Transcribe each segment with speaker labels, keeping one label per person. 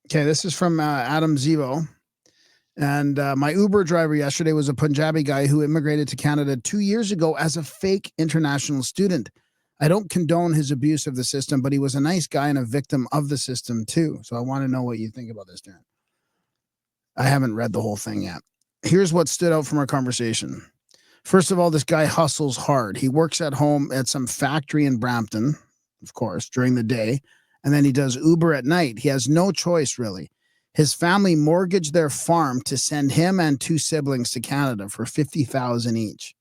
Speaker 1: Okay, this is from Adam Zivo. And my Uber driver yesterday was a Punjabi guy who immigrated to Canada 2 years ago as a fake international student. I don't condone his abuse of the system, but he was a nice guy and a victim of the system too. So I want to know what you think about this, Darren. I haven't read the whole thing yet. Here's what stood out from our conversation. First of all, this guy hustles hard. He works at home at some factory in Brampton, of course, during the day, and then he does Uber at night. He has no choice, really. His family mortgaged their farm to send him and two siblings to Canada for 50,000 each.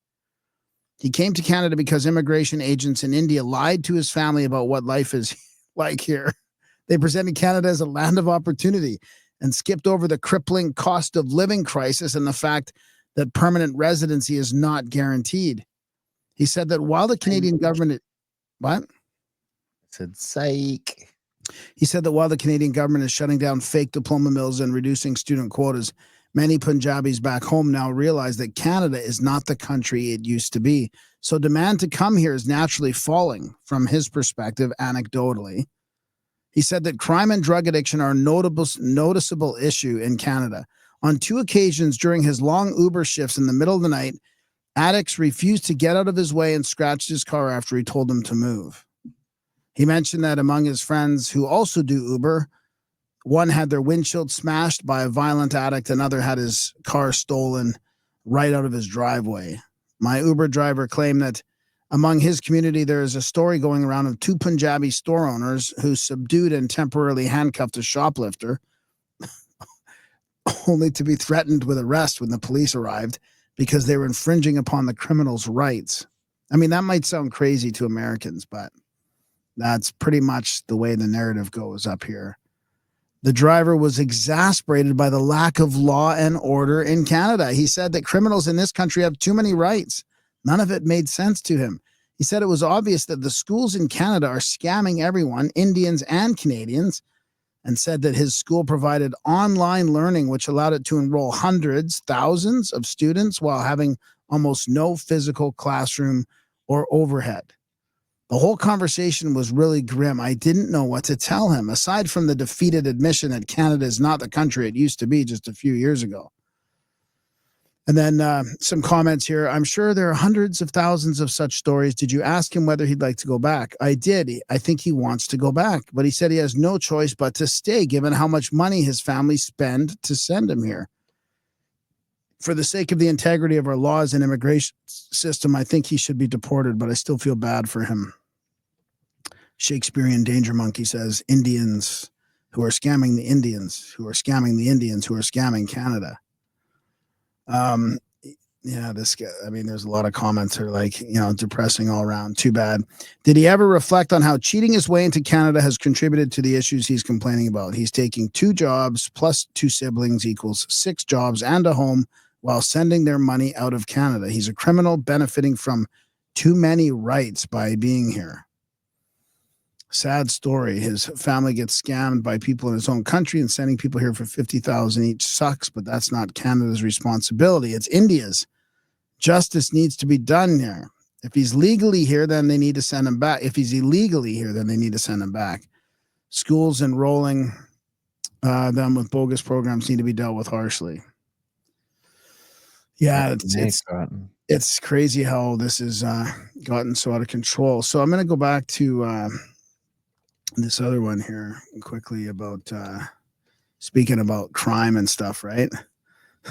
Speaker 1: He came to Canada because immigration agents in India lied to his family about what life is like here. They presented Canada as a land of opportunity and skipped over the crippling cost of living crisis and the fact that permanent residency is not guaranteed. He said that while the Canadian government, what?
Speaker 2: I said psych.
Speaker 1: He said that while the Canadian government is shutting down fake diploma mills and reducing student quotas, many Punjabis back home now realize that Canada is not the country it used to be. So demand to come here is naturally falling from his perspective, anecdotally. He said that crime and drug addiction are a noticeable issue in Canada. On 2 occasions during his long Uber shifts in the middle of the night, addicts refused to get out of his way and scratched his car after he told them to move. He mentioned that among his friends who also do Uber, one had their windshield smashed by a violent addict, another had his car stolen right out of his driveway. My Uber driver claimed that among his community, there is a story going around of 2 Punjabi store owners who subdued and temporarily handcuffed a shoplifter, only to be threatened with arrest when the police arrived because they were infringing upon the criminal's rights. I mean, that might sound crazy to Americans, but that's pretty much the way the narrative goes up here. The driver was exasperated by the lack of law and order in Canada. He said that criminals in this country have too many rights. None of it made sense to him. He said it was obvious that the schools in Canada are scamming everyone, Indians and Canadians, and said that his school provided online learning, which allowed it to enroll hundreds, thousands of students while having almost no physical classroom or overhead. The whole conversation was really grim. I didn't know what to tell him, aside from the defeated admission that Canada is not the country it used to be just a few years ago. And then some comments here. I'm sure there are hundreds of thousands of such stories. Did you ask him whether he'd like to go back? I did. I think he wants to go back, but he said he has no choice but to stay, given how much money his family spend to send him here. For the sake of the integrity of our laws and immigration system, I think he should be deported, but I still feel bad for him. Shakespearean Danger Monkey says, Indians who are scamming the Indians, who are scamming the Indians, who are scamming Canada. Yeah, this guy, I mean, there's a lot of comments that are like, depressing all around. Too bad. Did he ever reflect on how cheating his way into Canada has contributed to the issues he's complaining about? He's taking 2 jobs plus 2 siblings equals 6 jobs and a home while sending their money out of Canada. He's a criminal benefiting from too many rights by being here. Sad story. His family gets scammed by people in his own country, and sending people here for 50,000 each sucks, but that's not Canada's responsibility. It's India's. Justice needs to be done here. If he's legally here, then they need to send him back. If he's illegally here, then they need to send him back. Schools enrolling them with bogus programs need to be dealt with harshly. Yeah, it's crazy how this has gotten so out of control. So I'm going to go back to this other one here quickly about speaking about crime and stuff, right?